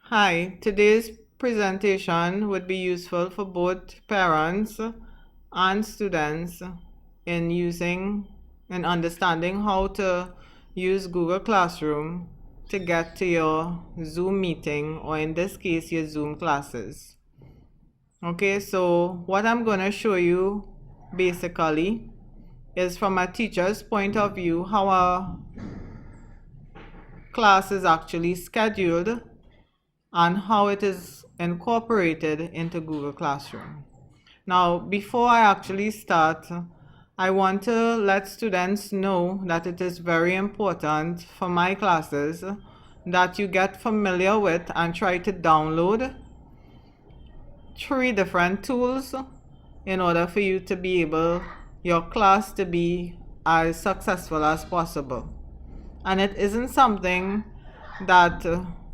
Hi, today's presentation would be useful for both parents and students in understanding how to use Google Classroom to get to your Zoom meeting, or in this case, your Zoom classes. Okay, so what I'm going to show you basically is from a teacher's point of view how a class is actually scheduled and how it is incorporated into Google Classroom. Now, before I actually start, I want to let students know that it is very important for my classes that you get familiar with and try to download 3 different tools in order for you to be able, your class to be as successful as possible. And it isn't something that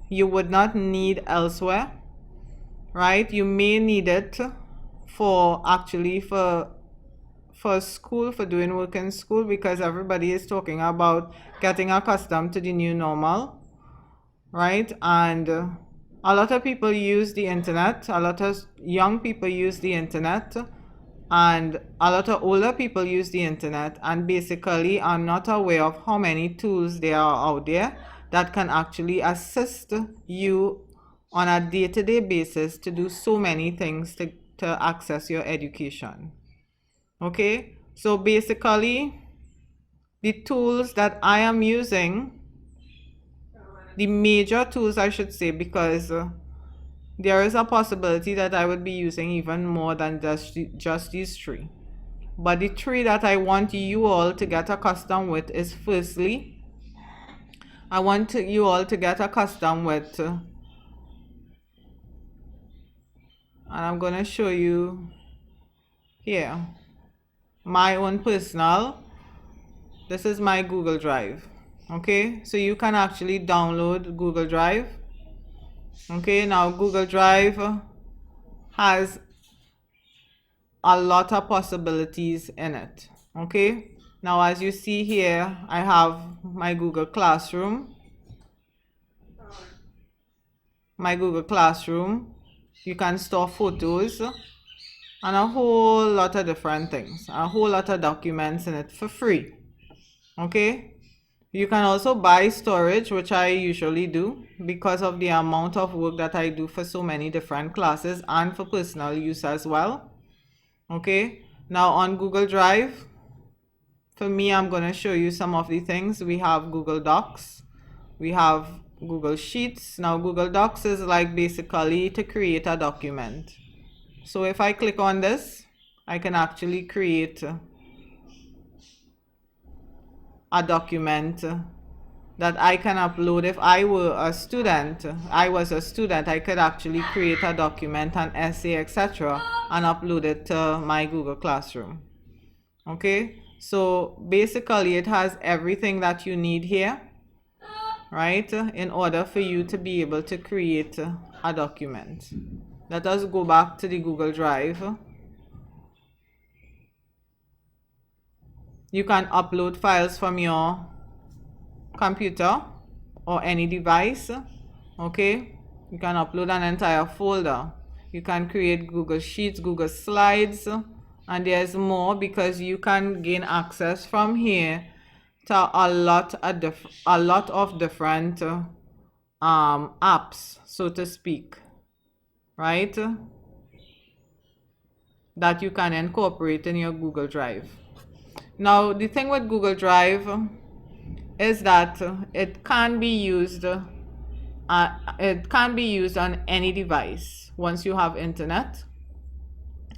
you would not need elsewhere, right? You may need it for school, for doing work in school, because everybody is talking about getting accustomed to the new normal, right? And a lot of people use the internet, a lot of young people use the internet, and a lot of older people use the internet, and basically are not aware of how many tools there are out there that can actually assist you on a day-to-day basis to do so many things to access your education. Okay, so basically the tools that I am using, the major tools I should say, because there is a possibility that I would be using even more than just these 3. But the 3 that I want you all to get accustomed with is, firstly, I want you all to get accustomed with, and I'm going to show you here, my own personal, this is my Google Drive. Okay, so you can actually download Google Drive. Okay, now Google Drive has a lot of possibilities in it. Okay, now as you see here, I have my Google Classroom. My Google Classroom, you can store photos and a whole lot of different things, a whole lot of documents in it for free. Okay, you can also buy storage, which I usually do because of the amount of work that I do for so many different classes and for personal use as well. Okay, now on Google Drive, for me, I'm going to show you some of the things. We have Google Docs, we have Google Sheets. Now Google Docs is like basically to create a document. So if I click on this, I can actually create a document that I can upload. If I were a student, I could actually create a document, an essay, etc., and upload it to my Google Classroom. Okay, so basically it has everything that you need here, right, in order for you to be able to create a document. Let us go back to the Google Drive. You can upload files from your computer or any device. Okay, you can upload an entire folder. You can create Google Sheets, Google Slides, and there's more, because you can gain access from here to a lot of different apps, so to speak, right, that you can incorporate in your Google Drive. Now the thing with Google Drive is that it can be used on any device once you have internet,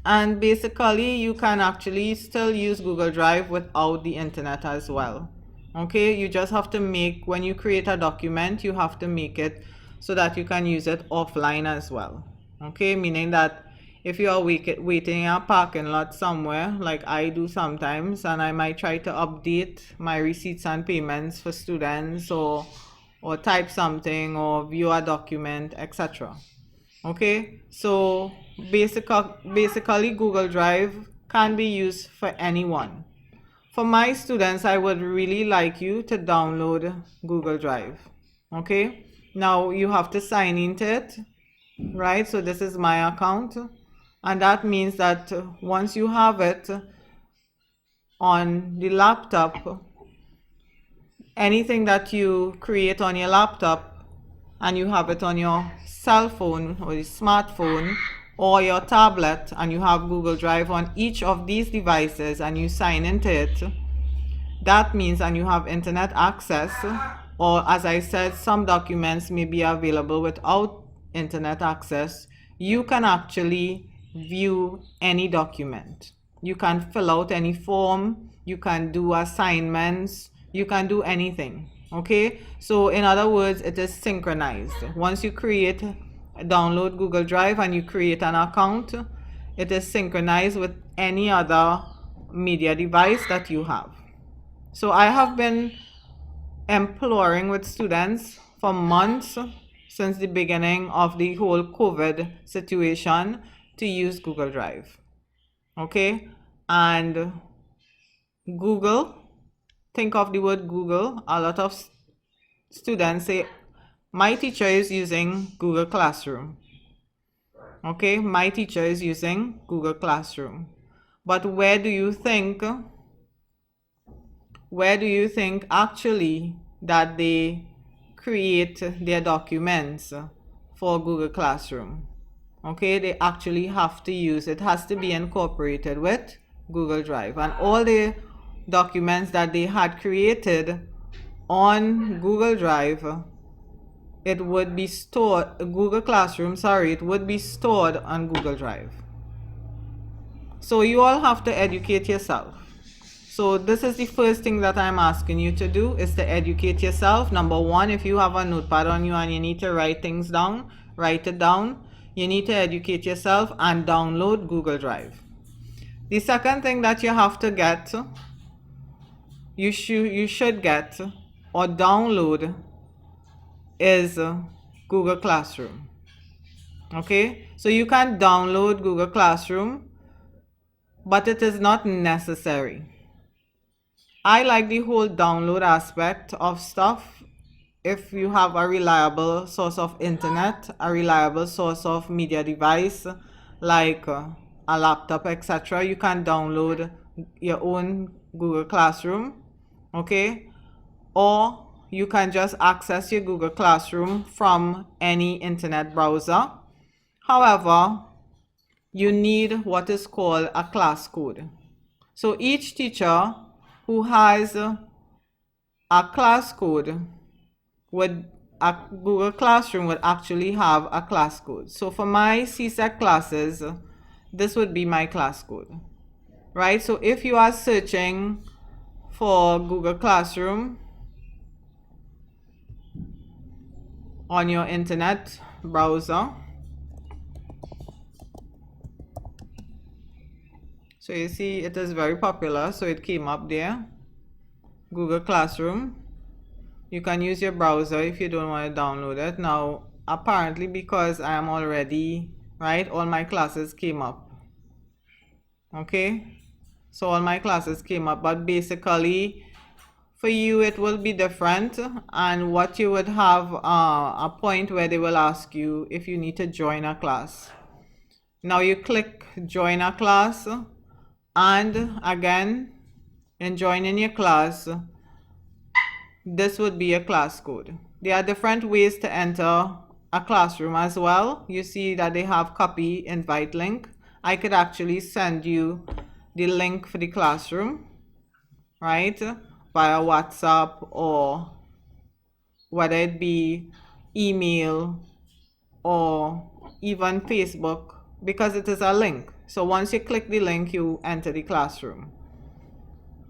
and basically you can actually still use Google Drive without the internet as well. Okay, you just have to when you create a document, you have to make it so that you can use it offline as well. Okay, meaning that if you are waiting in a parking lot somewhere, like I do sometimes, and I might try to update my receipts and payments for students, or type something, or view a document, etc. Okay, so basically Google Drive can be used for anyone. For my students, I would really like you to download Google Drive. Okay, Now you have to sign into it, right? So this is my account, and that means that once you have it on the laptop, anything that you create on your laptop and you have it on your cell phone or your smartphone or your tablet, and you have Google Drive on each of these devices and you sign into it, that means, and you have internet access, or as I said, some documents may be available without internet access, you can actually view any document. You can fill out any form, you can do assignments, you can do anything. Okay, so in other words, it is synchronized. Once you download Google Drive and you create an account, it is synchronized with any other media device that you have. So I have been imploring with students for months since the beginning of the whole COVID situation to use Google Drive. Okay, and Google, think of the word Google. A lot of students say, my teacher is using Google Classroom. Okay, my teacher is using Google Classroom. But where do you think actually that they create their documents for Google Classroom? Okay, they actually have to use it, has to be incorporated with Google Drive, and all the documents that they had created on Google Drive, it would be stored, Google Classroom, sorry, it would be stored on Google Drive. So you all have to educate yourself. So this is the first thing that I'm asking you to do, is to educate yourself. Number one, if you have a notepad on you and you need to write things down, write it down. You need to educate yourself and download Google Drive. The second thing that you have to get, you should get or download, is Google Classroom. Okay, so you can download Google Classroom, but it is not necessary. I like the whole download aspect of stuff. If you have a reliable source of internet, a reliable source of media device like a laptop, etc., you can download your own Google Classroom. Okay, or you can just access your Google Classroom from any internet browser. However, you need what is called a class code. So each teacher who has a class code a Google Classroom would actually have a class code. So for my CSEC classes, this would be my class code, right? So if you are searching for Google Classroom on your internet browser, so you see it is very popular, so it came up there, Google Classroom. You can use your browser if you don't want to download it. Now, apparently, because I am already, right, all my classes came up. Okay, so all my classes came up, but basically for you it will be different, and what you would have a point where they will ask you if you need to join a class. Now you click join a class, and again, in joining your class, this would be a class code. There are different ways to enter a classroom as well. You see that they have copy invite link. I could actually send you the link for the classroom, right, via WhatsApp, or whether it be email or even Facebook, because it is a link. So once you click the link, you enter the classroom.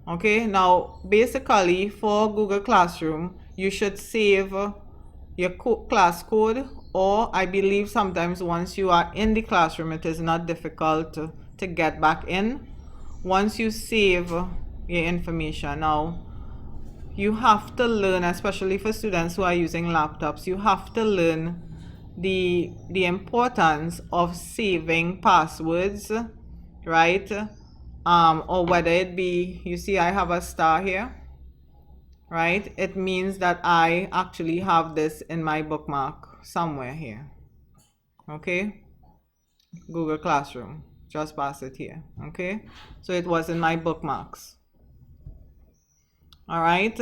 Okay, now basically for Google Classroom, you should save your class code, or I believe sometimes once you are in the classroom, it is not difficult to get back in. Once you save your information, now you have to learn, especially for students who are using laptops, you have to learn the importance of saving passwords, right? Or whether it be, you see I have a star here, right? It means that I actually have this in my bookmark somewhere here. Okay, Google Classroom, just pass it here. Okay, so it was in my bookmarks. All right,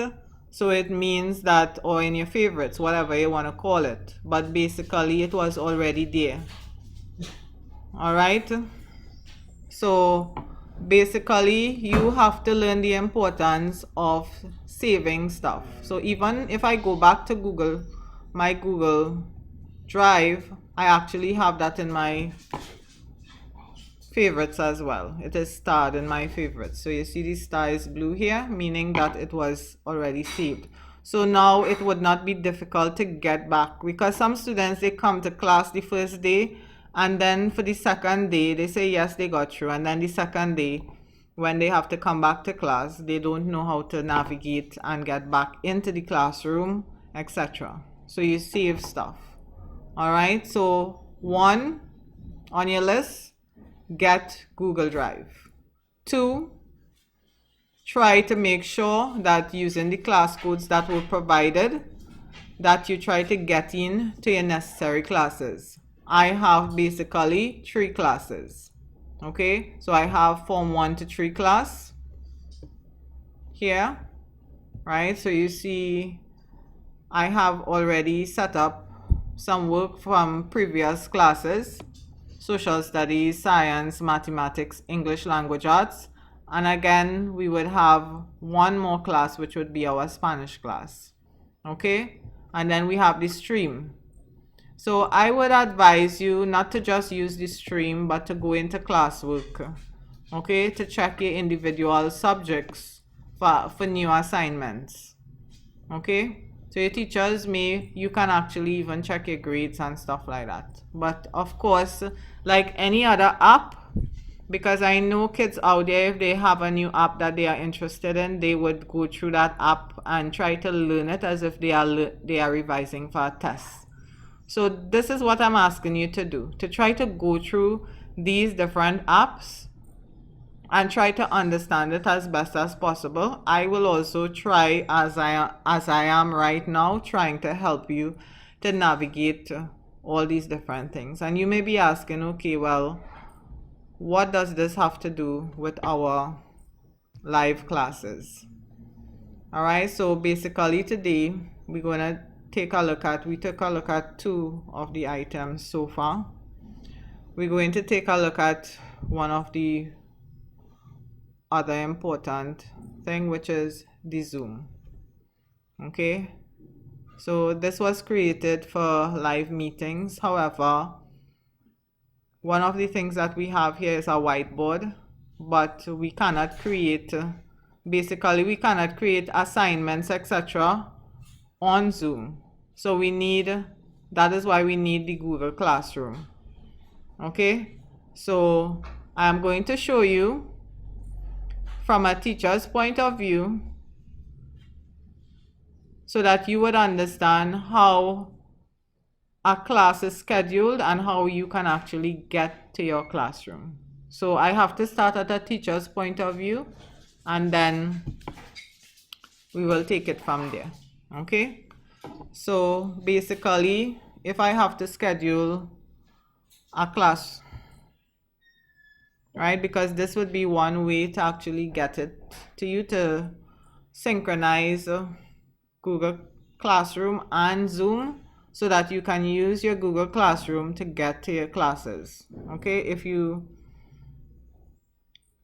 so it means that, or in your favorites, whatever you want to call it, but basically it was already there. All right, so basically you have to learn the importance of saving stuff. So even if I go back to Google, my Google Drive, I actually have that in my favorites as well. It is starred in my favorites. So you see the star is blue here, meaning that it was already saved. So now it would not be difficult to get back, because some students, they come to class the first day, and then for the second day they say yes, they got through, and then the second day when they have to come back to class, they don't know how to navigate and get back into the classroom, etc. So you save stuff. All right, so one on your list, get Google Drive. 2, try to make sure that using the class codes that were provided, that you try to get in to your necessary classes. I have basically 3 classes. Okay, so I have Form 1 to 3 class here, right? So you see I have already set up some work from previous classes: social studies, science, mathematics, English language arts. And again, we would have one more class, which would be our Spanish class. Okay, and then we have the stream. So I would advise you not to just use the stream, but to go into classwork, okay, to check your individual subjects for new assignments. Okay, so your teachers you can actually even check your grades and stuff like that. But of course, like any other app, because I know kids out there, if they have a new app that they are interested in, they would go through that app and try to learn it as if they are revising for a test. So this is what I'm asking you to do, to try to go through these different apps and try to understand it as best as possible. I will also try, as I am right now, trying to help you to navigate all these different things. And you may be asking, okay, well, what does this have to do with our live classes? All right, so basically today we're going to we took a look at 2 of the items so far. We're going to take a look at one of the other important thing, which is the Zoom. Okay, so this was created for live meetings. However, one of the things that we have here is a whiteboard, but we cannot create, basically we cannot create assignments, etc. on Zoom. So that is why we need the Google Classroom. Okay, so I'm going to show you from a teacher's point of view, so that you would understand how a class is scheduled and how you can actually get to your classroom. So I have to start at a teacher's point of view, and then we will take it from there. Okay, so basically, if I have to schedule a class, right, because this would be one way to actually get it to you, to synchronize Google Classroom and Zoom, so that you can use your Google Classroom to get to your classes. Okay, if you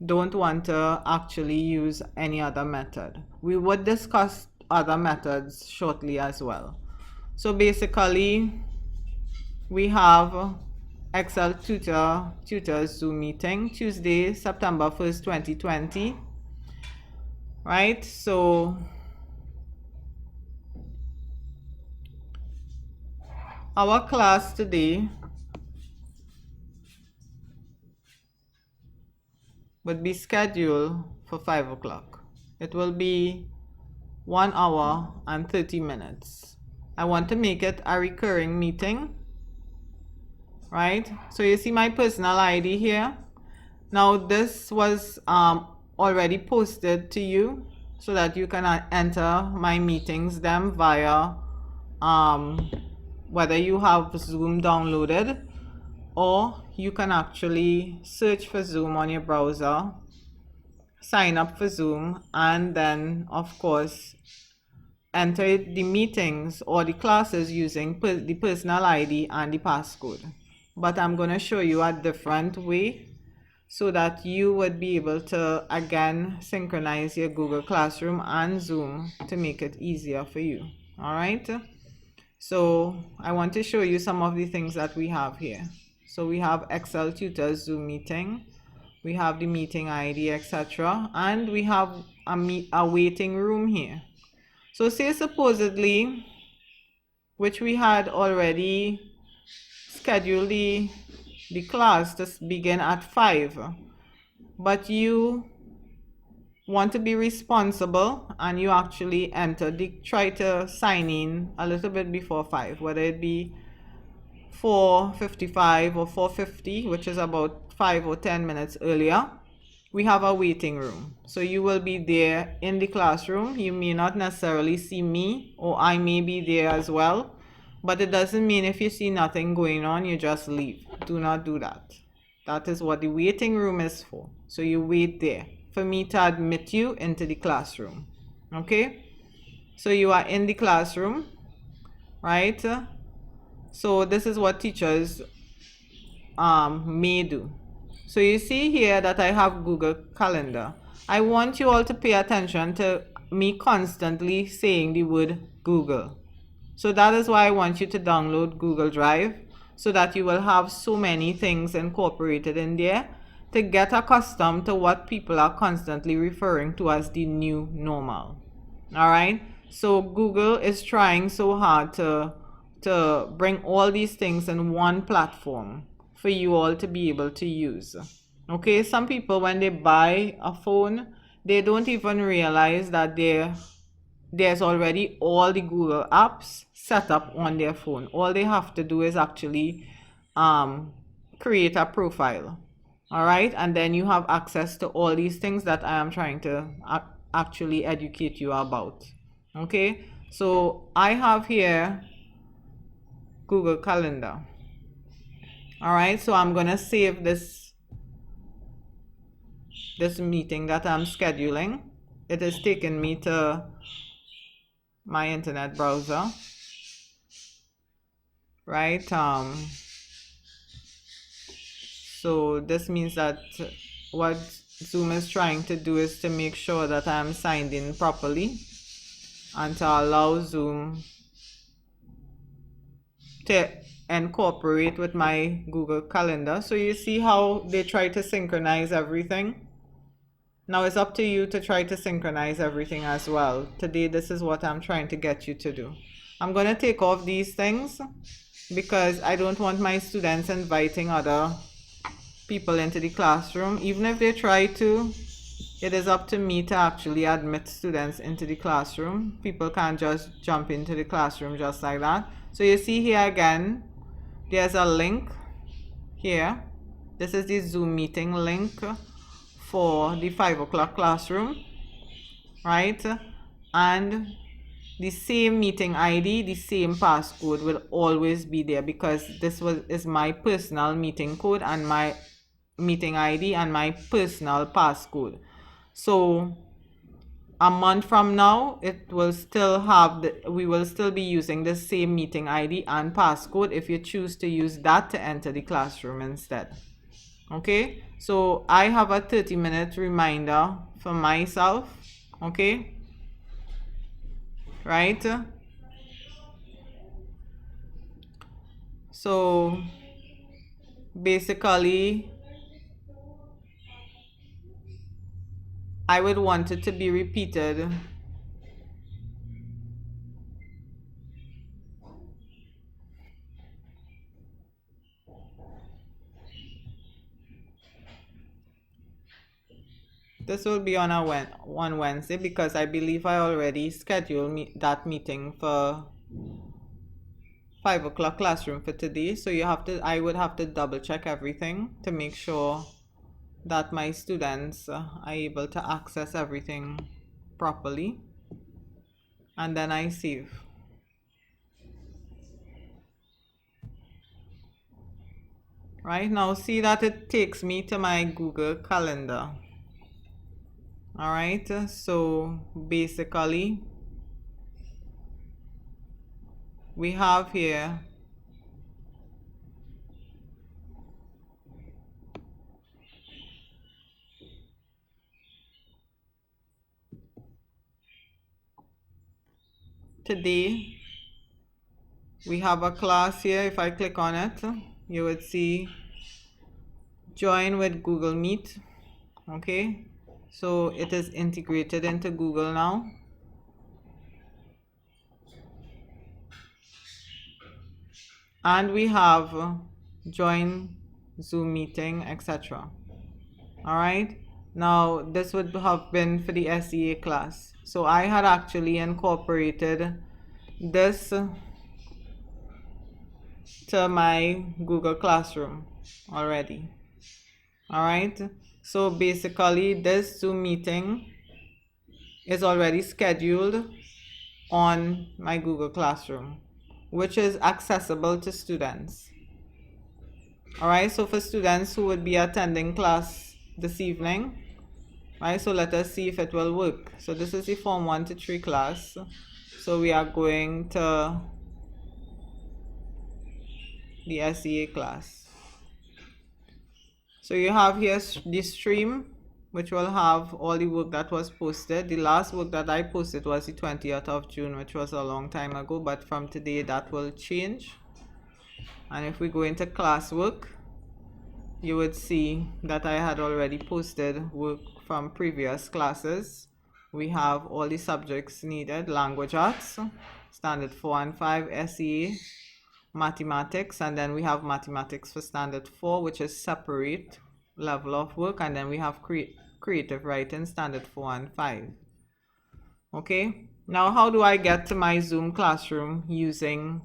don't want to actually use any other method, we would discuss other methods shortly as well. So basically, we have Excel tutors Zoom meeting, Tuesday, September 1st, 2020. Right, so our class today would be scheduled for 5 o'clock. It will be 1 hour and 30 minutes. I want to make it a recurring meeting, right? So you see my personal ID here. Now this was already posted to you so that you can enter my meetings them via whether you have Zoom downloaded, or you can actually search for Zoom on your browser, sign up for Zoom, and then of course enter the meetings or the classes using the personal ID and the passcode. But I'm going to show you a different way so that you would be able to again synchronize your Google Classroom and Zoom to make it easier for you. All right. So I want to show you some of the things that we have here. So we have Excel Tutor Zoom meeting, we have the meeting ID, etc. And we have a waiting room here. So say supposedly, which we had already scheduled the class to begin at 5, but you want to be responsible and you actually try to sign in a little bit before 5, whether it be 4:55 or 4:50, which is about 5 or 10 minutes earlier. We have a waiting room. So you will be there in the classroom. You may not necessarily see me, or I may be there as well. But it doesn't mean if you see nothing going on, you just leave. Do not do that. That is what the waiting room is for. So you wait there for me to admit you into the classroom. Okay? So you are in the classroom, right? So this is what teachers may do. So you see here that I have Google Calendar. I want you all to pay attention to me constantly saying the word Google. So that is why I want you to download Google Drive, so that you will have so many things incorporated in there to get accustomed to what people are constantly referring to as the new normal. All right. So Google is trying so hard to bring all these things in one platform for you all to be able to use. Okay, some people when they buy a phone, they don't even realize that there's already all the Google apps set up on their phone. All they have to do is actually create a profile. All right, and then you have access to all these things that I am trying to actually educate you about. Okay, so I have here Google Calendar. All right, so I'm gonna save this meeting that I'm scheduling. It is taking me to my internet browser, right? So this means that what Zoom is trying to do is to make sure that I'm signed in properly and to allow Zoom to incorporate with my Google Calendar. So you see how they try to synchronize everything. Now it's up to you to try to synchronize everything as well. Today, this is what I'm trying to get you to do. I'm going to take off these things because I don't want my students inviting other people into the classroom. Even if they try to, it is up to me to actually admit students into the classroom. People can't just jump into the classroom just like that. So you see here again, there's a link here. This is the Zoom meeting link for the 5 o'clock classroom, right? And the same meeting ID, the same passcode will always be there because this is my personal meeting code and my meeting ID and my personal passcode. So a month from now, it will still have we will still be using the same meeting ID and passcode if you choose to use that to enter the classroom instead. Okay, so I have a 30-minute reminder for myself. Okay, right? So basically, I would want it to be repeated this will be on one Wednesday because I believe I already scheduled that meeting for 5 o'clock classroom for today. So I would have to double check everything to make sure that my students are able to access everything properly, and then I save. Right now, see that it takes me to my Google Calendar. All right, so basically we have here today we have a class here. If I click on it, you would see join with Google Meet. Okay, so it is integrated into Google now. And we have join Zoom meeting, etc. All right, now this would have been for the SEA class. So I had actually incorporated this to my Google Classroom already. All right, so basically this Zoom meeting is already scheduled on my Google Classroom, which is accessible to students. All right, so for students who would be attending class this evening, right, so let us see if it will work. So this is the Form 1 to 3 class. So we are going to the SEA class. So you have here the stream, which will have all the work that was posted. The last work that I posted was the 20th of June, which was a long time ago, but from today that will change. And if we go into classwork, you would see that I had already posted work from previous classes. We have all the subjects needed: language arts, standard 4 and 5, SEA, mathematics, and then we have mathematics for standard 4, which is separate level of work, and then we have creative writing, standard 4 and 5. Okay, now how do I get to my Zoom classroom using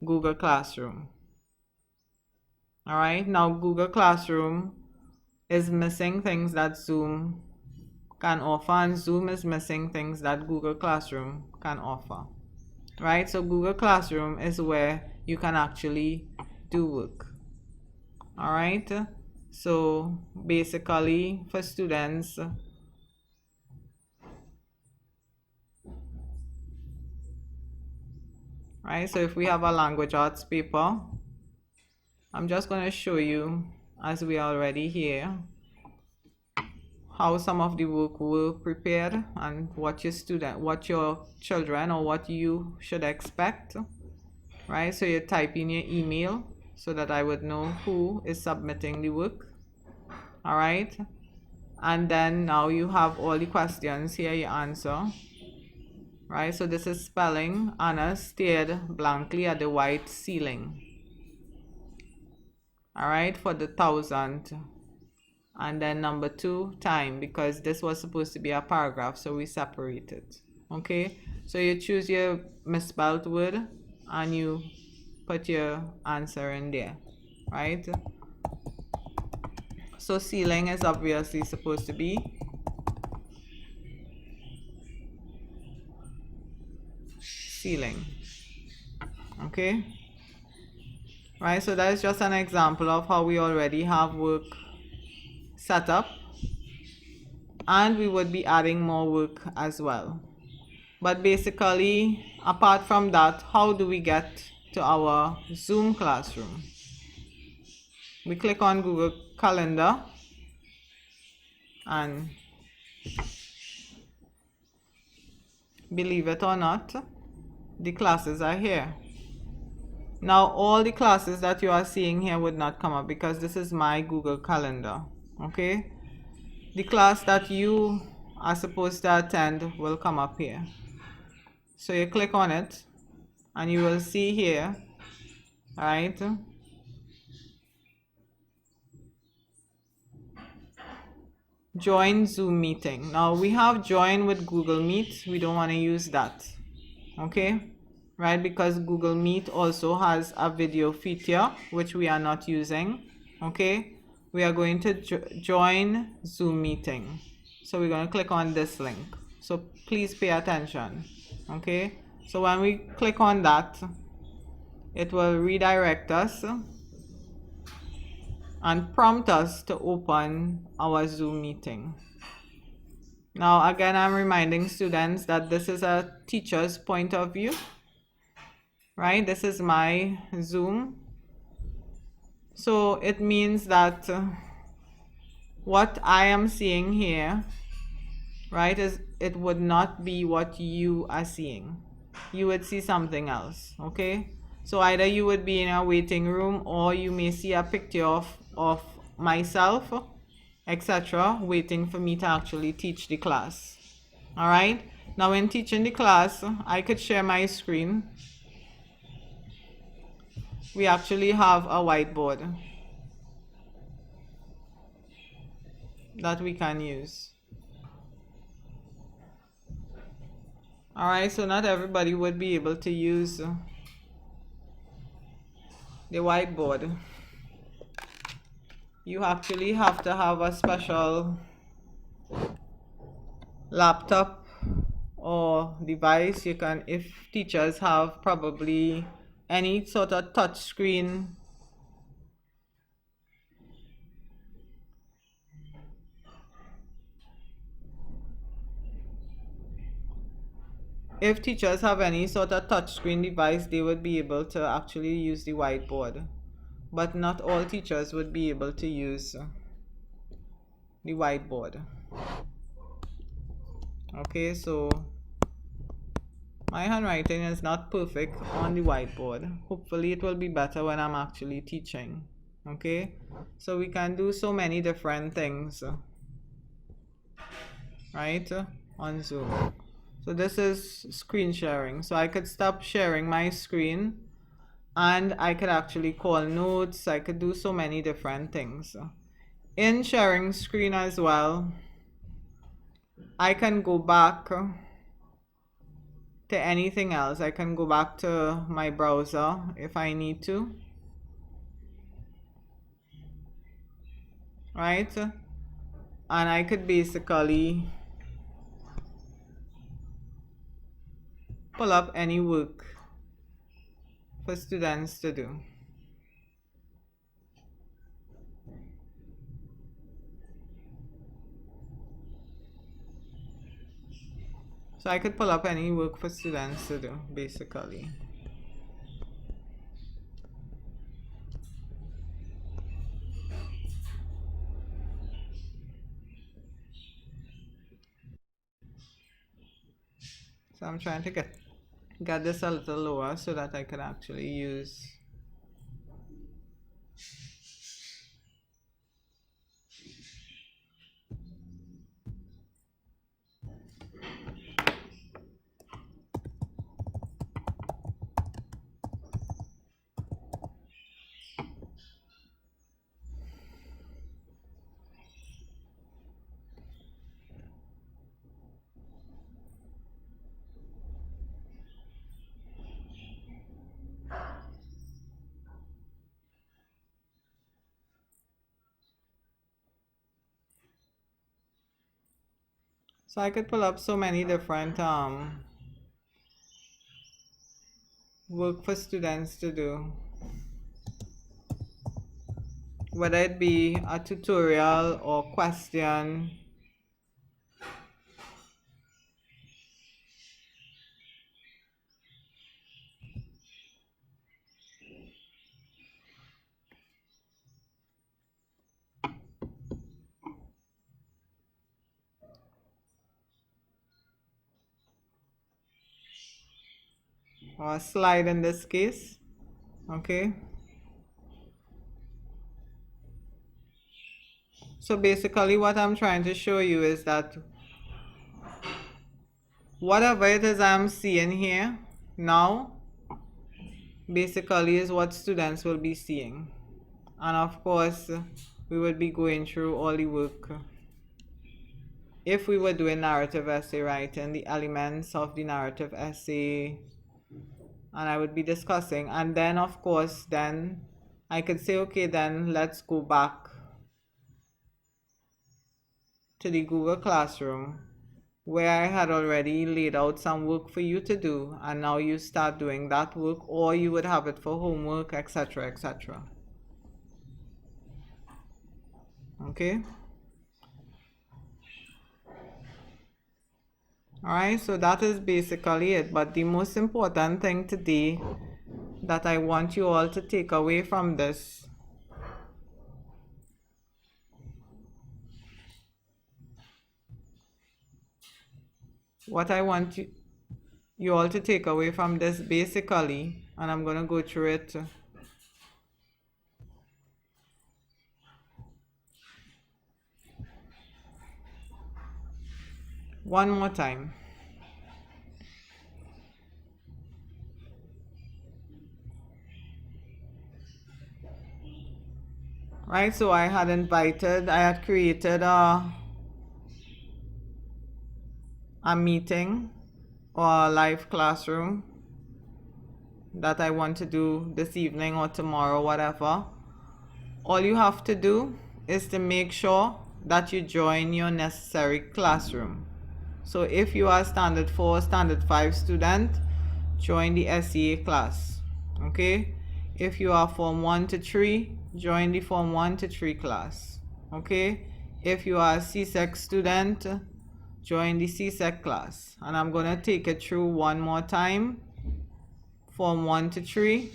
Google Classroom? All right, now Google Classroom is missing things that Zoom can offer, and Zoom is missing things that Google Classroom can offer. Right, so Google Classroom is where you can actually do work. All right, so basically for students, right, so if we have a language arts paper, I'm just going to show you, as we are already here, how some of the work were prepared and what your children, or what you should expect. Right, so you type in your email so that I would know who is submitting the work. All right, and then now you have all the questions here you answer. Right, so this is spelling. Anna stared blankly at the white ceiling. All right, for the 1000th. And then number 2, time, because this was supposed to be a paragraph, so we separate it. Okay, so you choose your misspelled word and you put your answer in there. Right, so ceiling is obviously supposed to be ceiling. Okay, right, so that is just an example of how we already have work set up, and we would be adding more work as well. But basically, apart from that, how do we get to our Zoom classroom? We click on Google Calendar, and believe it or not, the classes are here. Now all the classes that you are seeing here would not come up because this is my Google Calendar. Okay, the class that you are supposed to attend will come up here. So you click on it and you will see here, right, join Zoom meeting. Now we have join with Google Meet. We don't want to use that. Okay, right, because Google Meet also has a video feature which we are not using. Okay, we are going to join Zoom meeting. So we're going to click on this link. So please pay attention. Okay, so when we click on that, it will redirect us and prompt us to open our Zoom meeting. Now again, I'm reminding students that this is a teacher's point of view, right? This is my Zoom. So it means that what I am seeing here, right, is it would not be what you are seeing. You would see something else, okay? So either you would be in a waiting room, or you may see a picture of myself, etc., waiting for me to actually teach the class. All right, now when teaching the class, I could share my screen. We actually have a whiteboard that we can use. All right, so not everybody would be able to use the whiteboard. You actually have to have a special laptop or device. You can, if teachers have probably any sort of touch screen, if teachers have any sort of touch screen device, they would be able to actually use the whiteboard. But not all teachers would be able to use the whiteboard. Okay, so my handwriting is not perfect on the whiteboard. Hopefully it will be better when I'm actually teaching. Okay, so we can do so many different things, right, on Zoom. So this is screen sharing. So I could stop sharing my screen and I could actually call notes. I could do so many different things. In sharing screen as well, I can go back to anything else. I can go back to my browser if I need to, right? And I could basically pull up any work for students to do. So I could pull up any work for students to do, basically. So I'm trying to get this a little lower so that I can actually use so I could pull up so many different work for students to do, whether it be a tutorial or question. Or a slide in this case. Okay, so basically what I'm trying to show you is that whatever it is I'm seeing here now basically is what students will be seeing. And of course we would be going through all the work. If we were doing narrative essay writing, the elements of the narrative essay, and I would be discussing, and then of course then I could say, okay, then let's go back to the Google Classroom where I had already laid out some work for you to do, and now you start doing that work, or you would have it for homework, etc., etc. Okay. Alright, so that is basically it. But the most important thing today that I want you all to take away from this what I want you all to take away from this basically, and I'm going to go through it one more time. Right, so I had created a meeting or a live classroom that I want to do this evening or tomorrow, whatever. All you have to do is to make sure that you join your necessary classroom. So if you are standard 4, standard 5 student, join the SEA class. Okay? If you are form 1 to 3, join the form 1 to 3 class. Okay? If you are a CSEC student, join the CSEC class. And I'm going to take it through one more time. Form 1 to 3.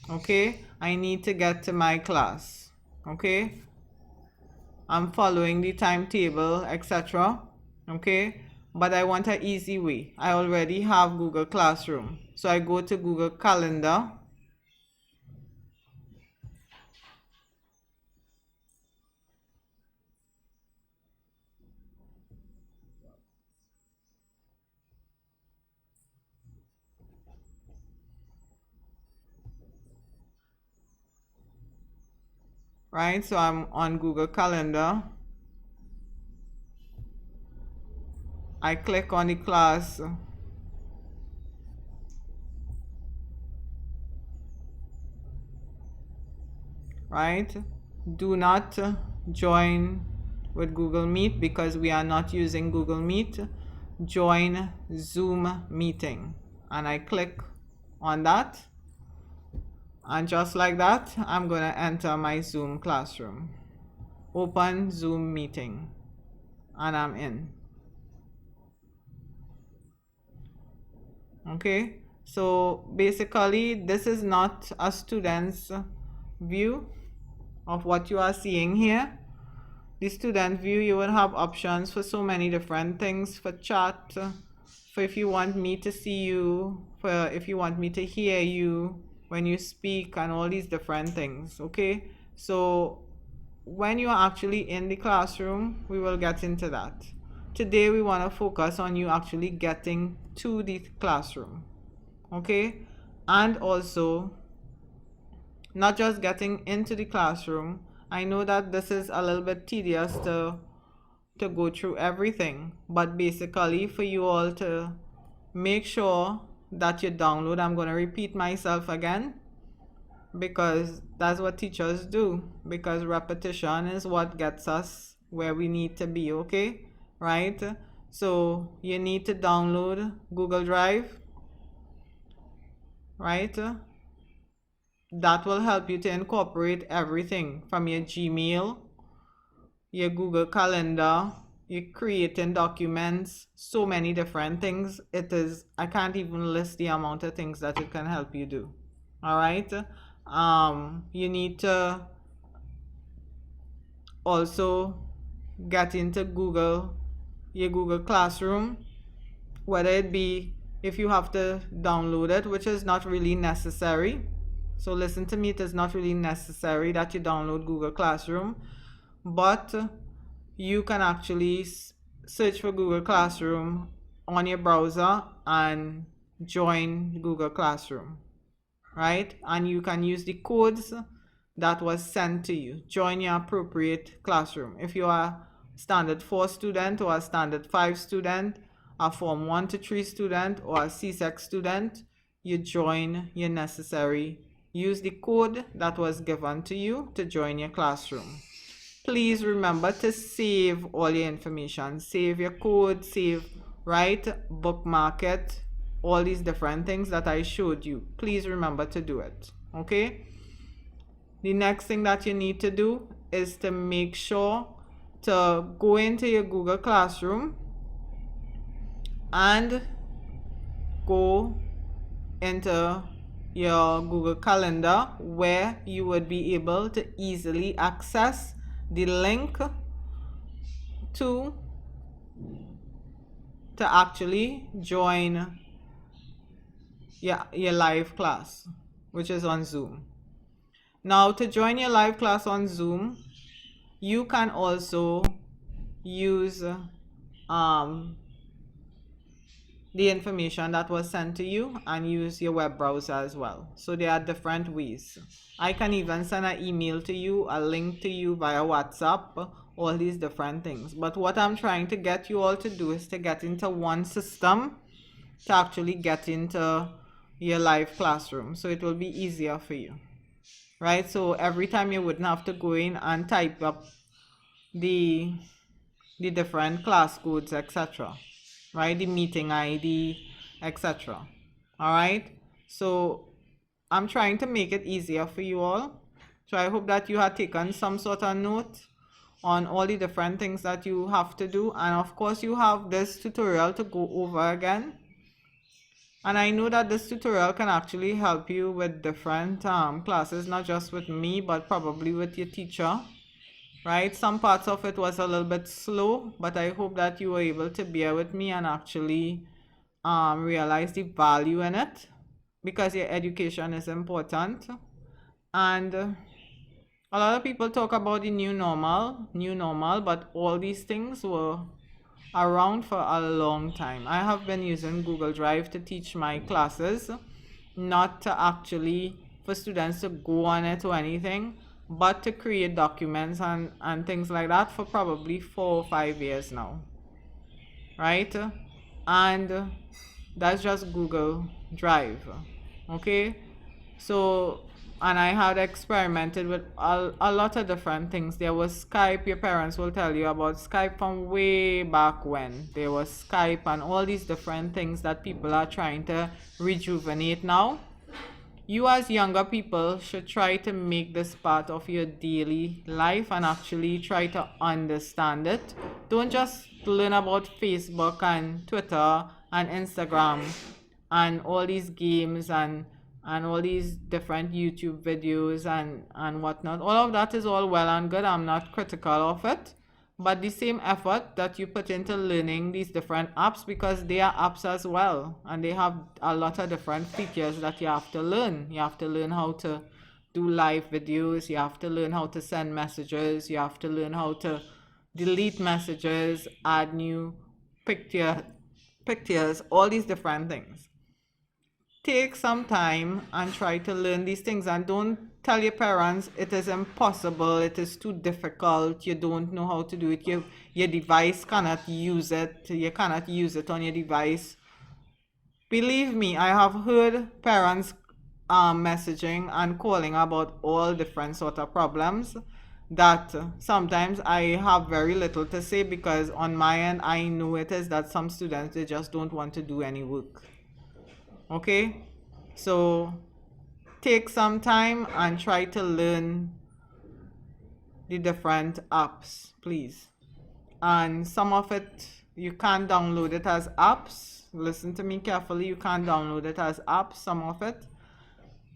Okay? I need to get to my class. Okay? I'm following the timetable, etc. Okay? But I want an easy way. I already have Google Classroom. So I go to Google Calendar. Right? So I'm on Google Calendar. I click on the class. Right? Do not join with Google Meet because we are not using Google Meet. Join Zoom meeting. And I click on that. And just like that, I'm going to enter my Zoom classroom. Open Zoom meeting. And I'm in. Okay, so basically this is not a student's view of what you are seeing here. The student view, you will have options for so many different things, for chat, for if you want me to see you, for if you want me to hear you when you speak, and all these different things. Okay, so when you are actually in the classroom, we will get into that. Today we want to focus on you actually getting to the classroom. Okay, and also not just getting into the classroom. I know that this is a little bit tedious to go through everything, but basically for you all to make sure that you download. I'm going to repeat myself again because that's what teachers do, because repetition is what gets us where we need to be. Okay, right? So you need to download Google Drive, right? That will help you to incorporate everything from your Gmail, your Google Calendar, you're creating documents, so many different things. I can't even list the amount of things that it can help you do. All right. You need to also get into your Google Classroom, whether it be if you have to download it, which is not really necessary. So listen to me, it is not really necessary that you download Google Classroom, but you can actually search for Google Classroom on your browser and join Google Classroom, right? And you can use the codes that was sent to you. Join your appropriate classroom. If you are standard 4 student or a standard 5 student, a form 1 to 3 student, or a CSEC student, you join your necessary. Use the code that was given to you to join your classroom. please remember to save all your information. Save your code, right? Bookmark it, all these different things that I showed you. Please remember to do it, okay? The next thing that you need to do is to make sure to go into your Google Classroom and go into your Google Calendar, where you would be able to easily access the link to actually join your live class, which is on Zoom. Now, to join your live class on Zoom, you can also use the information that was sent to you and use your web browser as well. So there are different ways. I can even send an email to you, a link to you via WhatsApp, all these different things. But what I'm trying to get you all to do is to get into one system to actually get into your live classroom, so it will be easier for you, right? So every time you wouldn't have to go in and type up the different class codes, etc., right? The meeting ID, etc. All right, so I'm trying to make it easier for you all. So I hope that you have taken some sort of note on all the different things that you have to do, and of course you have this tutorial to go over again. And I know that this tutorial can actually help you with different classes, not just with me, but probably with your teacher, right? Some parts of it was a little bit slow, but I hope that you were able to bear with me and actually realize the value in it, because your education is important. And a lot of people talk about the new normal, but all these things were around for a long time. I have been using Google Drive to teach my classes, not to actually for students to go on it or anything, but to create documents and things like that for probably 4 or 5 years now, right? And that's just Google Drive, okay? So, and I had experimented with a lot of different things. There was Skype. Your parents will tell you about Skype from way back when. There was Skype and all these different things that people are trying to rejuvenate now. You as younger people should try to make this part of your daily life and actually try to understand it. Don't just learn about Facebook and Twitter and Instagram and all these games and all these different YouTube videos and whatnot. All of that is all well and good. I'm not critical of it. But the same effort that you put into learning these different apps, because they are apps as well, and they have a lot of different features that you have to learn. You have to learn how to do live videos. You have to learn how to send messages. You have to learn how to delete messages, add new pictures, all these different things. Take some time and try to learn these things, and don't tell your parents it is impossible, it is too difficult, you don't know how to do it, your device cannot use it, you cannot use it on your device. Believe me, I have heard parents messaging and calling about all different sort of problems that sometimes I have very little to say, because on my end I know it is that some students, they just don't want to do any work. Okay, so take some time and try to learn the different apps, please. And some of it, you can't download it as apps. Listen to me carefully, you can't download it as apps, some of it,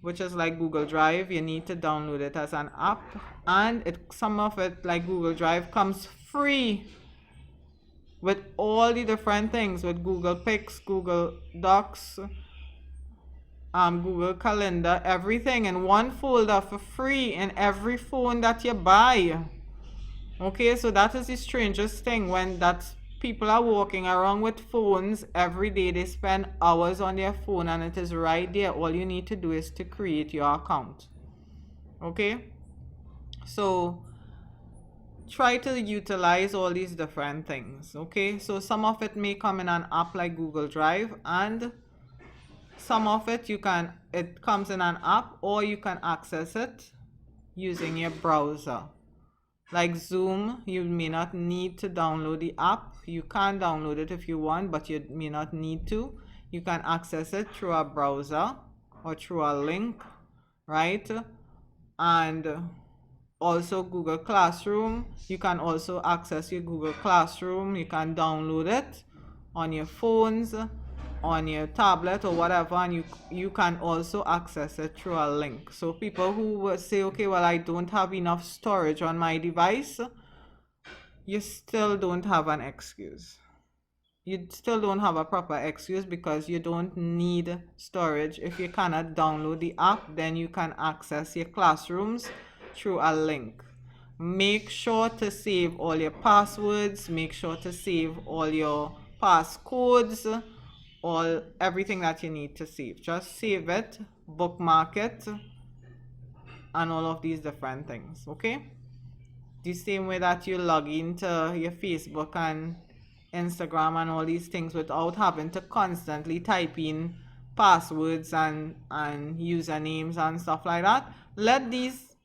which is like Google Drive. You need to download it as an app. And some of it, like Google Drive, comes free with all the different things, with Google Pics, Google Docs, Google Calendar, everything in one folder for free in every phone that you buy. Okay, so that is the strangest thing, when that's people are walking around with phones every day. They spend hours on their phone and it is right there. All you need to do is to create your account. Okay, so try to utilize all these different things. Okay, so some of it may come in an app like Google Drive, and some of it it comes in an app, or you can access it using your browser. Like Zoom, you may not need to download the app. You can download it if you want, but you may not need to. You can access it through a browser or through a link, right? And also Google Classroom. You can also access your Google Classroom. You can download it on your phones, on your tablet or whatever, and you can also access it through a link. So people who will say, okay, well, I don't have enough storage on my device, you still don't have an excuse. You still don't have a proper excuse, because you don't need storage. If you cannot download the app, then you can access your classrooms through a link. Make sure to save all your passwords, make sure to save all your passcodes, everything that you need to save. Just save it, bookmark it, and all of these different things, okay? The same way that you log into your Facebook and Instagram and all these things without having to constantly type in passwords and usernames and stuff like that. Let these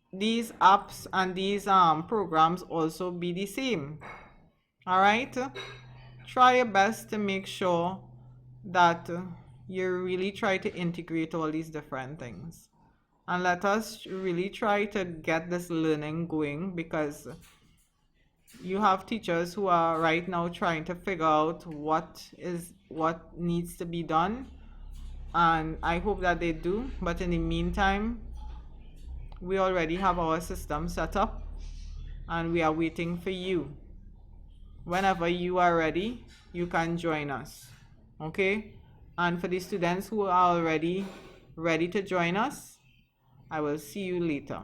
apps and these programs also be the same. All right, try your best to make sure that you really try to integrate all these different things, and let us really try to get this learning going, because you have teachers who are right now trying to figure out what needs to be done, and I hope that they do. But in the meantime, we already have our system set up and we are waiting for you. Whenever you are ready, you can join us, okay? And for the students who are already ready to join us, I will see you later.